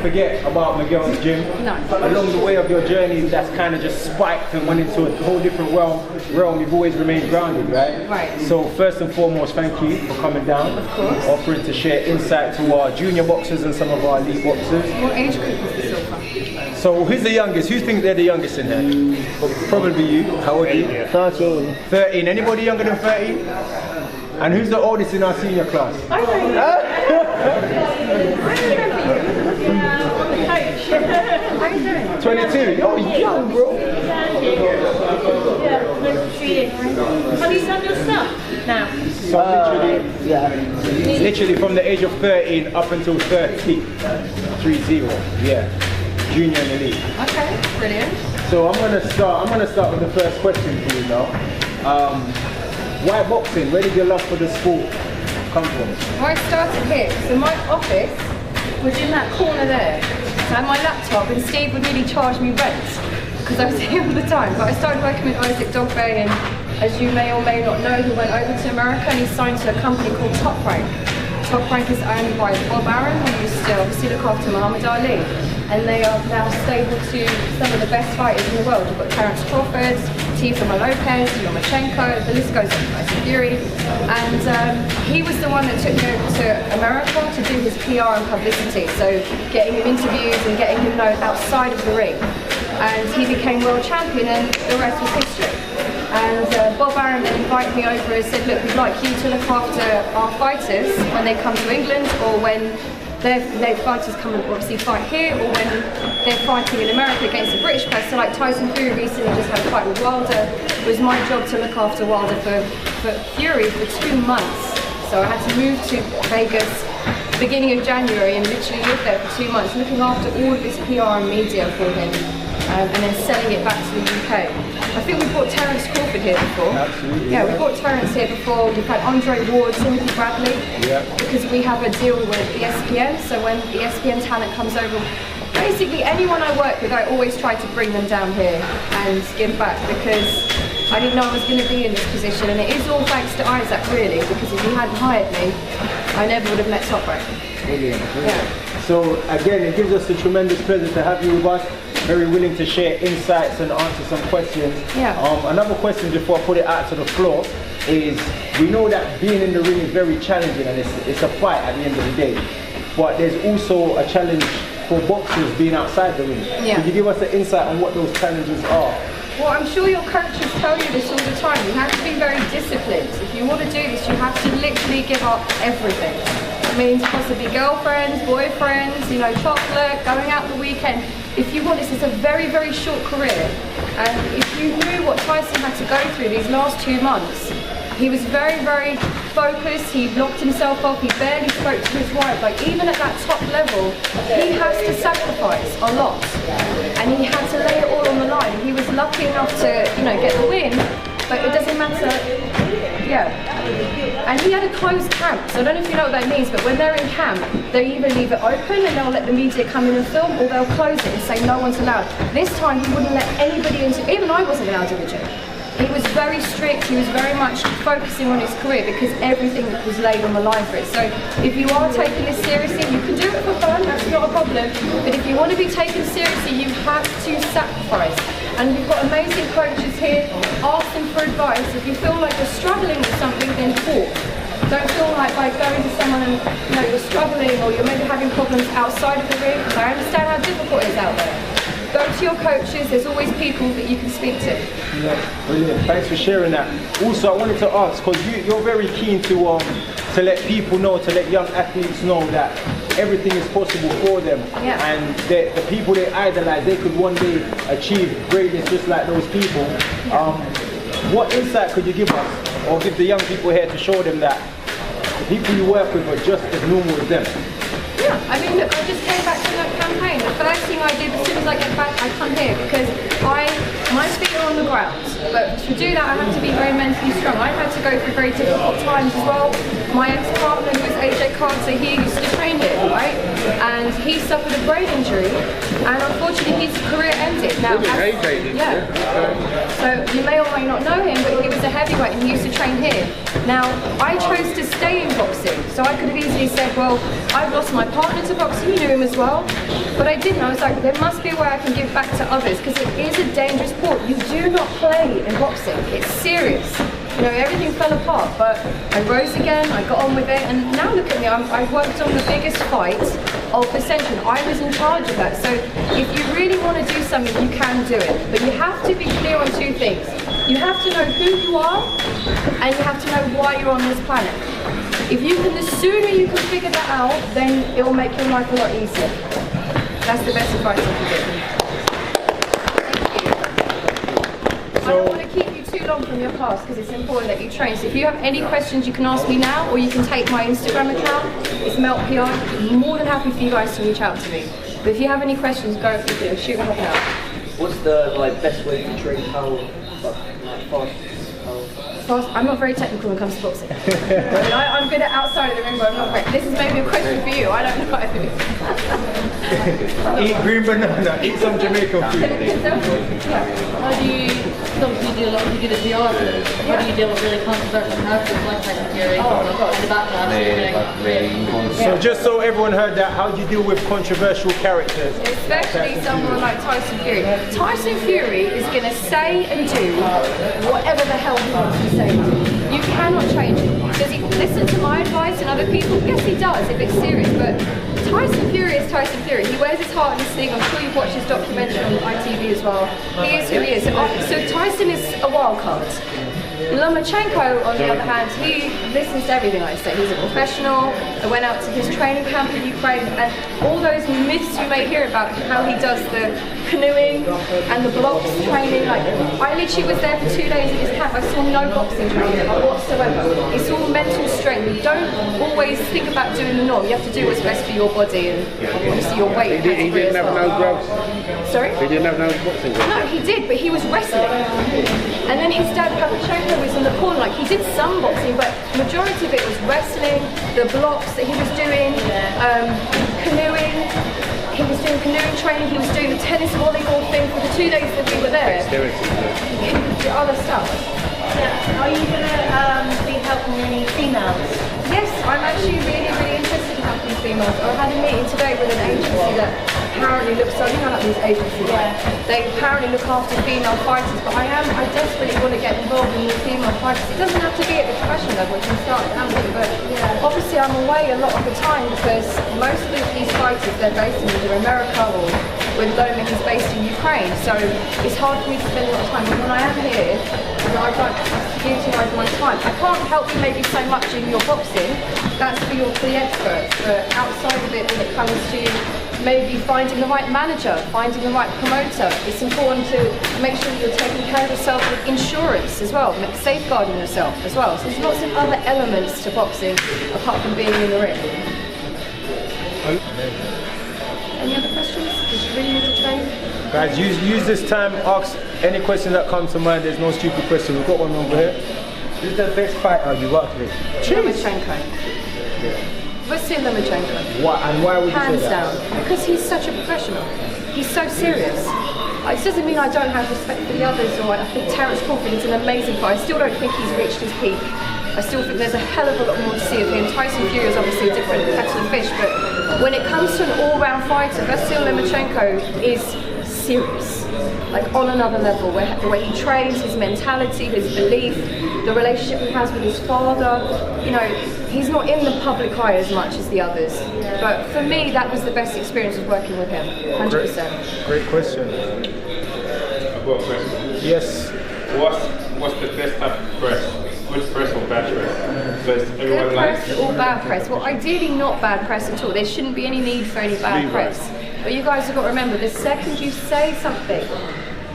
forget about Miguel's Gym. No. Along the way of your journey, that's kind of just spiked and went into a whole different realm. You've always remained grounded, right? Right. So first and foremost, thank you for coming down. Of course. Offering to share insight to our junior boxers and some of our elite boxers. What age group is the silver? So who's the youngest? Who think they're the youngest in here? Probably you. How old are you? 13. 13. Anybody younger than 13? And who's the oldest in our senior class? I don't know. How you doing? 22. Oh, young, bro. Have you done your stuff now? So literally from the age of 13 up until 30. 30. Yeah. Junior and elite. Okay, brilliant. So I'm gonna start with the first question for you now. Why boxing? Where did your love for the sport come from? Well, I started here. So my office was in that corner there. So I had my laptop and Steve would nearly charge me rent because I was here all the time. But I started working with Isaac Dogbay, and as you may or may not know, he went over to America and he signed to a company called Top Rank. Top Rank is owned by Bob Arum, who used to obviously look after Muhammad Ali. And they are now stable to some of the best fighters in the world. You've got Terrence Crawford, Lomachenko, the list goes on, Tyson Fury. And he was the one that took me over to America to do his PR and publicity. So getting him interviews and getting him known outside of the ring. And he became world champion, and the rest was history. And Bob Arum then invited me over and said, look, we'd like you to look after our fighters when they come to England, or when their fighters come and obviously fight here, or when they're fighting in America against a British person. So like Tyson Fury recently just had a fight with Wilder. It was my job to look after Wilder for Fury for 2 months. So I had to move to Vegas beginning of January and literally lived there for 2 months, looking after all of his PR and media for him, and then selling it back to the UK. I think we brought Terrence Crawford here before. Absolutely. Yeah, we brought Terrence here before. We've had Andre Ward, Timothy Bradley. Yeah. Because we have a deal with ESPN, so when the ESPN talent comes over, basically anyone I work with, I always try to bring them down here and give back, because I didn't know I was going to be in this position, and it is all thanks to Isaac really, because if he hadn't hired me, I never would have met Top Rank. Brilliant. Yeah. So again, it gives us a tremendous pleasure to have you with us. Very willing to share insights and answer some questions. Yeah. Another question before I put it out to the floor is, we know that being in the ring is very challenging, and it's a fight at the end of the day. But there's also a challenge for boxers being outside the ring. Yeah. Could you give us an insight on what those challenges are? Well, I'm sure your coaches tell you this all the time. You have to be very disciplined. If you want to do this, you have to literally give up everything. It means possibly girlfriends, boyfriends, you know, chocolate, going out the weekend. If you want this, it's a very, very short career. And if you knew what Tyson had to go through these last 2 months, he was very, very focused. He locked himself up. He barely spoke to his wife. Like, even at that top level, he has to sacrifice a lot. And he had to lay it all on the line. He was lucky enough to, you know, get the win, but it doesn't matter. Yeah. And he had a closed camp, so I don't know if you know what that means, but when they're in camp, they either leave it open and they'll let the media come in and film, or they'll close it and say no one's allowed. This time he wouldn't let anybody into, even I wasn't allowed in the gym. He was very strict, he was very much focusing on his career because everything was laid on the line for it. So if you are taking this seriously, you can do it for fun, that's not a problem, but if you want to be taken seriously, you have to sacrifice. And we've got amazing coaches here. Ask them for advice. If you feel like you're struggling with something, then talk. Don't feel like by going to someone and, you know, you're struggling or you're maybe having problems outside of the ring, because I understand how difficult it is out there. Go to your coaches, there's always people that you can speak to. Yeah, brilliant. Thanks for sharing that. Also, I wanted to ask, because you're very keen to let people know, to let young athletes know that everything is possible for them. Yeah. And the people they idolize, they could one day achieve greatness just like those people. Yeah. What insight could you give us, or give the young people here, to show them that the people you work with are just as normal as them? Yeah, I mean, look, I just came back from that campaign. The first thing I did as soon as I get back, I come here because my feet are on the ground. But to do that, I have to be very mentally strong. I had to go through very difficult times as well. My ex-partner, who was AJ Carter, he used to train here, right? And he suffered a brain injury, and unfortunately his career ended. Now, yeah. So you may or may not know him, but he was a heavyweight and he used to train here. Now, I chose to stay in boxing. So I could have easily said, well, I've lost my partner to boxing, you knew him as well. But I didn't. I was like, there must be a way I can give back to others, because it is a dangerous sport. You do not play in boxing. It's serious. You know, everything fell apart, but I rose again, I got on with it, and now look at me, I worked on the biggest fight of the century. I was in charge of that. So if you really want to do something, you can do it. But you have to be clear on two things. You have to know who you are, and you have to know why you're on this planet. If you can, the sooner you can figure that out, then it will make your life a lot easier. That's the best advice I can give. I don't want to keep you too long from your class because it's important that you train. So if you have any questions, you can ask me now, or you can take my Instagram account. It's Meltpr. I'm more than happy for you guys to reach out to me. But if you have any questions, go shoot me out. What's the best way to train? How fast? Fast. I'm not very technical when it comes to boxing. I'm good at outside of the ring, but I'm not great. This is maybe a question for you. I don't know. Eat green banana. Eat some Jamaican food. How do you, obviously you do a lot, you do the PR for this. How do you deal with really controversial characters like Tyson Fury and the backlash? So just so everyone heard that, how do you deal with controversial characters? Especially someone like Tyson Fury. Tyson Fury is going to say and do whatever the hell he wants to say. You cannot change it. Does he listen to my advice and other people? Yes, he does, if it's serious, but Tyson Fury is Tyson Fury. He wears his heart on his sleeve. I'm sure you've watched his documentary on ITV as well. He is who he is. So Tyson is a wild card. Lomachenko, on the other hand, he listens to everything I say. He's a professional. I went out to his training camp in Ukraine, and all those myths you may hear about how he does the canoeing and the blocks training, I literally was there for 2 days in his camp. I saw no boxing training whatsoever. It's all mental strength. You don't always think about doing the norm. You have to do what's best for your body and obviously your weight. He didn't have no gloves. Sorry? He didn't have no boxing gloves. No, he did, but he was wrestling. And then his dad, Lomachenko, was in the corner. He did some boxing, but majority of it was wrestling, the blocks that he was doing, canoeing. He was doing canoeing training. He was doing the tennis volleyball thing for the 2 days that we were there. The other stuff. Yeah. Are you going to be helping any females? Yes, I'm actually really, really interested in helping females. I had a meeting today with an agency that apparently looks, so you know like these agencies, they apparently look after female fighters, but I desperately want to get involved in the female fighters. It doesn't have to be at the professional level, it can start at amateur, but obviously I'm away a lot of the time because most of these fighters, they're based in either America or with Loma, he's based in Ukraine, so it's hard for me to spend a lot of time, but when I am here, I'd like to utilise my time. I can't help you maybe so much in your boxing, that's for the experts, but outside of it when it comes to maybe finding the right manager, finding the right promoter, it's important to make sure you're taking care of yourself with insurance as well, safeguarding yourself as well. So there's lots of other elements to boxing apart from being in the ring. Any other questions? Did you really need to train? Guys, use this time, ask any questions that come to mind. There's no stupid question. We've got one over here. Who's the best fighter you worked with? Lomachenko. Vasily Lomachenko. Why would you say Hands that? down. Because he's such a professional. He's so serious. It doesn't mean I don't have respect for the others, or I think Terrence Crawford is an amazing fighter. I still don't think he's reached his peak. I still think there's a hell of a lot more to see of him. Tyson Fury is obviously a different kettle of fish, but when it comes to an all-round fighter, Vasily Lomachenko is serious, like on another level, where the way he trains, his mentality, his belief, the relationship he has with his father, you know, he's not in the public eye as much as the others. But for me, that was the best experience of working with him, 100%. Great question. I've got a question. Yes. What's the best type of press? Good press or bad press? Best everyone Good likes? press or bad press? Well, ideally not bad press at all. There shouldn't be any need for any bad press. But you guys have got to remember, the second you say something,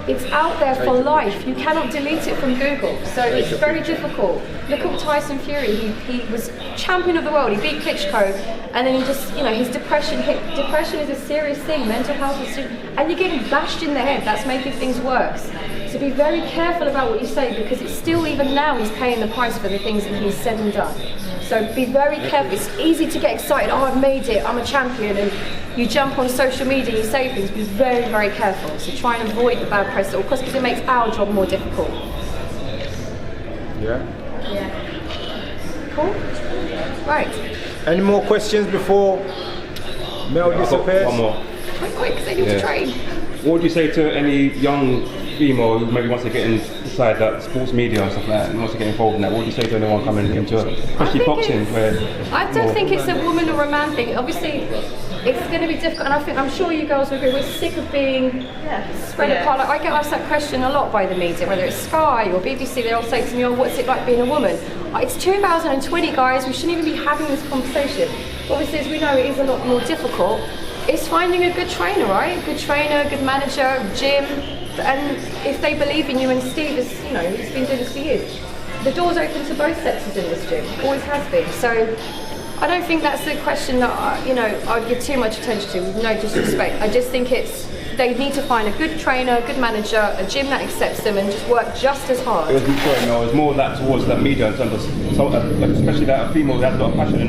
it's out there for life. You cannot delete it from Google. So it's very difficult. Look at Tyson Fury. He was champion of the world. He beat Klitschko, and then he just, you know, his depression hit. Depression is a serious thing. Mental health is serious. And you're getting bashed in the head. That's making things worse. So be very careful about what you say, because it's still, even now, he's paying the price for the things that he's said and done. So be very careful. It's easy to get excited. Oh, I've made it. I'm a champion. And you jump on social media, you say things. Be very, very careful. So try and avoid the bad press at all, because it makes our job more difficult. Yeah. Yeah. Cool. Right. Any more questions before Mel disappears? One more. Quick, because they need to train. What would you say to any young female who maybe wants to get inside that sports media and stuff like that and wants to get involved in that? What would you say to anyone coming into it, especially boxing? I don't think it's a woman or a man thing. Obviously, it's going to be difficult, and I'm sure you girls will agree. We're sick of being spread apart. Like, I get asked that question a lot by the media, whether it's Sky or BBC. They all say to me, "Oh, what's it like being a woman?" It's 2020, guys. We shouldn't even be having this conversation. Obviously, as we know, it is a lot more difficult. It's finding a good trainer, right? Good trainer, good manager, gym, and if they believe in you, and Steve is, you know, he's been doing this for years. The door's open to both sexes in this gym, always has been. So I don't think that's the question that I'd give too much attention to, with no disrespect. I just think they need to find a good trainer, a good manager, a gym that accepts them, and just work just as hard. It was more that towards that media in terms of, especially that a female that has a lot of passion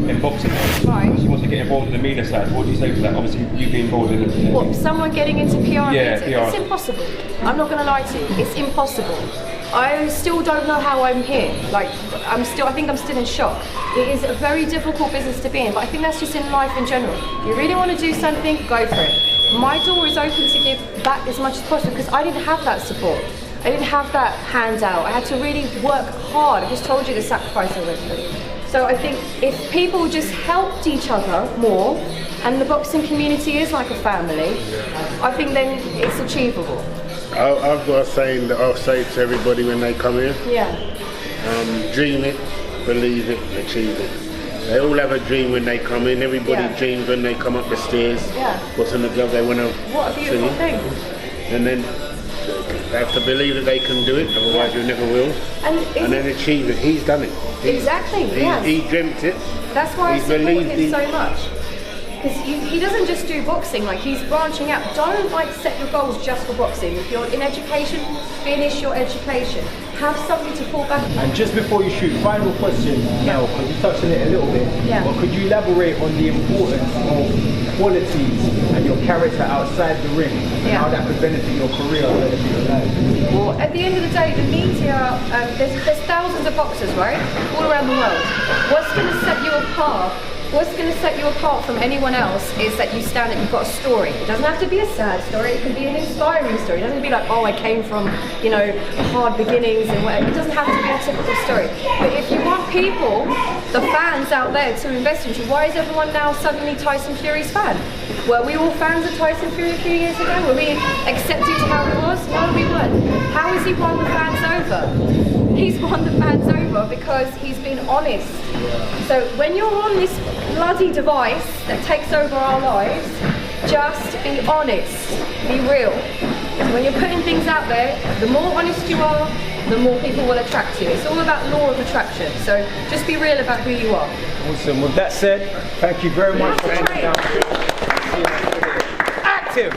in boxing. Right. She wants to get involved in the media side. What do you say to that? Obviously, you being involved in it. What, someone getting into PR? Yeah, PR. It's impossible. I'm not going to lie to you. It's impossible. I still don't know how I'm here. Like, I think I'm still in shock. It is a very difficult business to be in, but I think that's just in life in general. If you really want to do something, go for it. My door is open to give back as much as possible, because I didn't have that support. I didn't have that handout. I had to really work hard. I just told you the sacrifice I went through. So I think if people just helped each other more, and the boxing community is like a family, I think then it's achievable. I've got a saying that I'll say to everybody when they come here. Yeah. Dream it, believe it, achieve it. They all have a dream when they come in. Everybody dreams when they come up the stairs. Yeah. What's on the glove they want to What a beautiful thing. And then they have to believe that they can do it, otherwise you never will. And then achieve it. He's done it. Exactly, yes. He dreamt it. That's why I support him so much. Because he doesn't just do boxing, like he's branching out. Don't set your goals just for boxing. If you're in education, finish your education. Have something to fall back on. And just before you shoot, final question, Mel, because you touched on it a little bit. Yeah. But could you elaborate on the importance of qualities and your character outside the ring, and how that could benefit your career or benefit your life? Well, at the end of the day, the media, there's thousands of boxers, right? All around the world. What's going to set you apart? What's going to set you apart from anyone else is that you stand and you've got a story. It doesn't have to be a sad story, it can be an inspiring story. It doesn't have to be like, oh, I came from, hard beginnings and whatever. It doesn't have to be a typical story. But if you want people, the fans out there, to invest in you, why is everyone now suddenly Tyson Fury's fan? Were we all fans of Tyson Fury a few years ago? Were we accepted to how he was? No, we weren't. How has he won the fans over? He's won the fans over because he's been honest. So when you're on this bloody device that takes over our lives, just be honest, be real. When you're putting things out there, the more honest you are, the more people will attract you. It's all about law of attraction. So just be real about who you are. Awesome. With that said, thank you very much for coming down. Active.